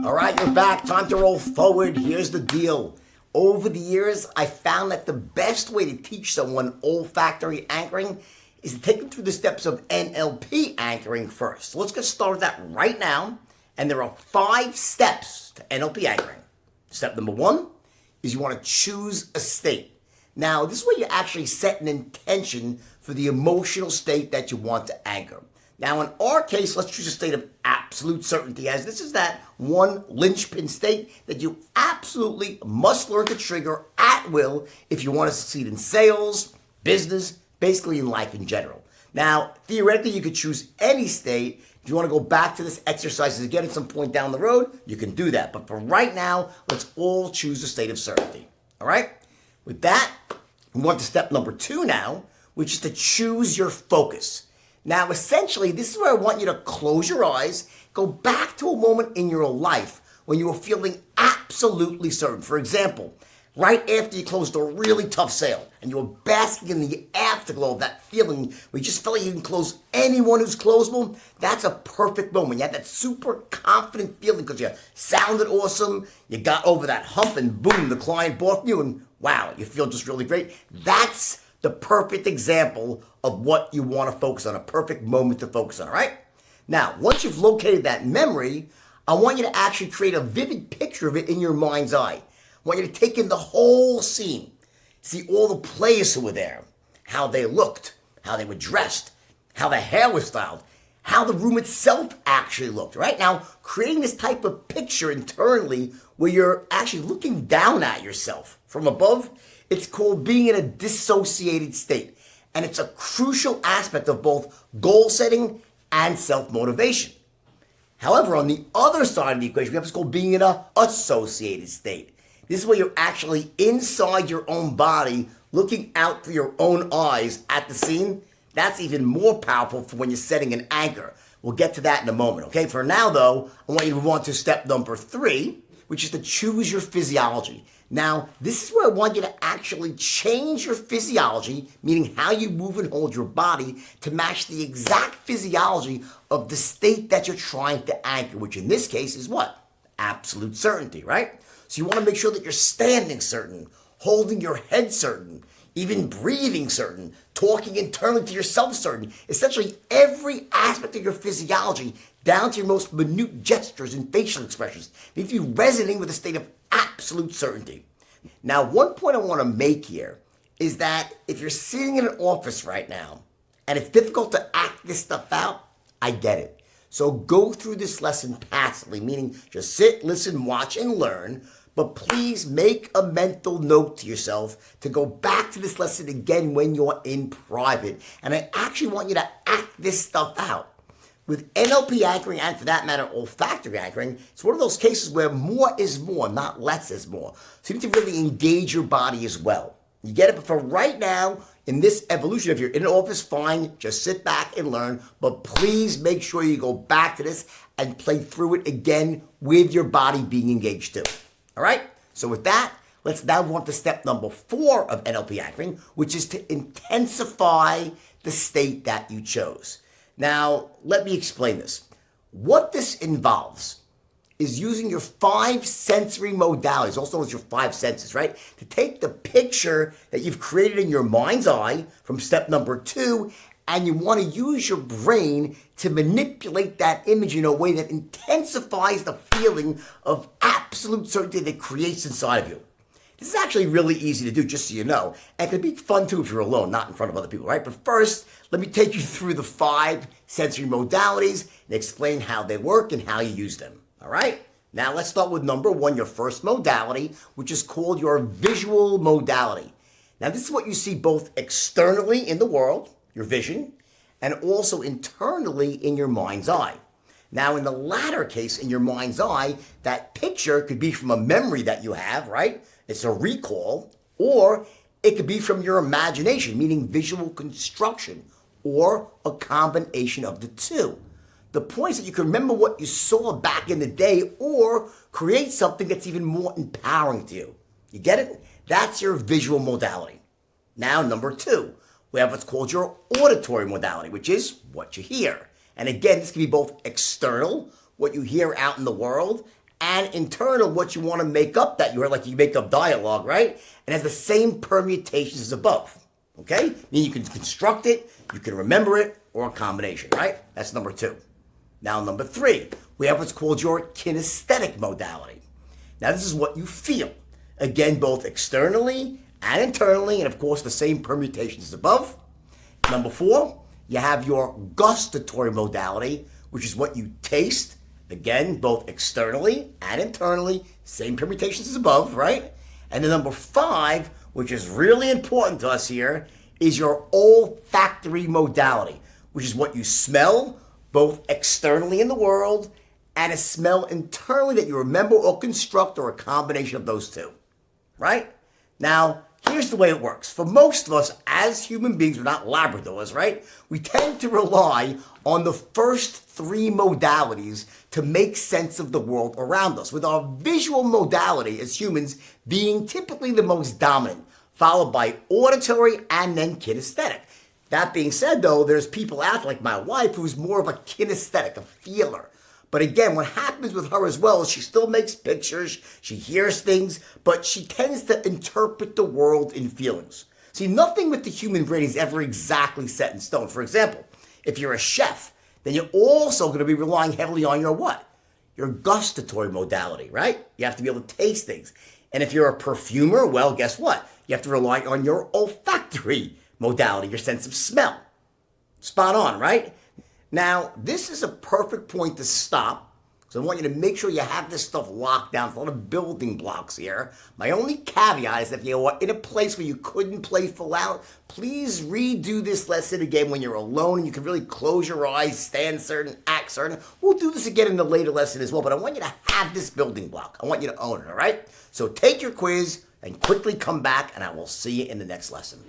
All right, you're back. Time to roll forward. Here's the deal. Over the years, I found that the best way to teach someone olfactory anchoring is to take them through the steps of NLP anchoring first. So let's get started with that right now. And there are 5 steps to NLP anchoring. Step number 1 is you want to choose a state. Now, this is where you actually set an intention for the emotional state that you want to anchor. Now, in our case, let's choose a state of absolute certainty, as this is that one linchpin state that you absolutely must learn to trigger at will if you want to succeed in sales, business, basically in life in general. Now, theoretically, you could choose any state. If you want to go back to this exercise again at some point down the road, you can do that. But for right now, let's all choose a state of certainty. All right? With that, we want to step number 2 now, which is to choose your focus. Now, essentially, this is where I want you to close your eyes, go back to a moment in your life when you were feeling absolutely certain. For example, right after you closed a really tough sale and you were basking in the afterglow of that feeling where you just felt like you can close anyone who's closable, that's a perfect moment. You had that super confident feeling because you sounded awesome, you got over that hump, and boom, the client bought from you, and wow, you feel just really great. That's the perfect example of what you want to focus on, a perfect moment to focus on, all right? Now, once you've located that memory, I want you to actually create a vivid picture of it in your mind's eye. I want you to take in the whole scene, see all the players who were there, how they looked, how they were dressed, how the hair was styled, how the room itself actually looked, right? Now, creating this type of picture internally where you're actually looking down at yourself from above, it's called being in a dissociated state. And it's a crucial aspect of both goal setting and self-motivation. However, on the other side of the equation, we have what's called being in a associated state. This is where you're actually inside your own body, looking out through your own eyes at the scene. That's even more powerful for when you're setting an anchor. We'll get to that in a moment, okay? For now, though, I want you to move on to step number 3, which is to choose your physiology. Now, this is where I want you to actually change your physiology, meaning how you move and hold your body, to match the exact physiology of the state that you're trying to anchor, which in this case is what? Absolute certainty, right? So you want to make sure that you're standing certain, holding your head certain, even breathing certain, talking internally to yourself certain. Essentially, every aspect of your physiology, down to your most minute gestures and facial expressions, needs to be resonating with a state of absolute certainty. Now, one point I want to make here is that if you're sitting in an office right now and it's difficult to act this stuff out, I get it. So go through this lesson passively, meaning just sit, listen, watch, and learn. But please make a mental note to yourself to go back to this lesson again when you're in private. And I actually want you to act this stuff out. With NLP anchoring, and for that matter, olfactory anchoring, it's one of those cases where more is more, not less is more. So you need to really engage your body as well. You get it? But for right now, in this evolution, if you're in an office, fine, just sit back and learn. But please make sure you go back to this and play through it again with your body being engaged too. All right? So with that, let's now move on to step number 4 of NLP anchoring, which is to intensify the state that you chose. Now, let me explain this. What this involves is using your 5 sensory modalities, also known as your 5 senses, right? To take the picture that you've created in your mind's eye from step number 2, and you want to use your brain to manipulate that image in a way that intensifies the feeling of absolute certainty that it creates inside of you. This is actually really easy to do, just so you know. And it can be fun too if you're alone, not in front of other people, right? But first, let me take you through the 5 sensory modalities and explain how they work and how you use them, all right? Now let's start with number 1, your first modality, which is called your visual modality. Now this is what you see both externally in the world, your vision, and also internally in your mind's eye. Now, in the latter case, in your mind's eye, that picture could be from a memory that you have, right? It's a recall, or it could be from your imagination, meaning visual construction, or a combination of the two. The point is that you can remember what you saw back in the day, or create something that's even more empowering to you. You get it? That's your visual modality. Now, number 2, we have what's called your auditory modality, which is what you hear. And again, this can be both external, what you hear out in the world, and internal, what you want to make up that you heard, like you make up dialogue, right? And has the same permutations as above. Okay? Meaning you can construct it, you can remember it, or a combination, right? That's number 2. Now, number 3, we have what's called your kinesthetic modality. Now, this is what you feel. Again, both externally and internally, and of course, the same permutations as above. Number 4, you have your gustatory modality, which is what you taste. Again, both externally and internally, same permutations as above, right? And then number 5, which is really important to us here, is your olfactory modality, which is what you smell, both externally in the world and a smell internally that you remember or construct, or a combination of those two, right? Now, here's the way it works. For most of us, as human beings, we're not Labradors, right? We tend to rely on the first 3 modalities to make sense of the world around us, with our visual modality as humans being typically the most dominant, followed by auditory and then kinesthetic. That being said, though, there's people out like my wife who's more of a kinesthetic, a feeler. But again, what happens with her as well is she still makes pictures, she hears things, but she tends to interpret the world in feelings. See, nothing with the human brain is ever exactly set in stone. For example, if you're a chef, then you're also going to be relying heavily on your what? Your gustatory modality, right? You have to be able to taste things. And if you're a perfumer, well, guess what? You have to rely on your olfactory modality, your sense of smell. Spot on, right? Now, this is a perfect point to stop, because I want you to make sure you have this stuff locked down. There's a lot of building blocks here. My only caveat is that if you are in a place where you couldn't play full out, please redo this lesson again when you're alone and you can really close your eyes, stand certain, act certain. We'll do this again in the later lesson as well, but I want you to have this building block. I want you to own it, all right? So take your quiz and quickly come back, and I will see you in the next lesson.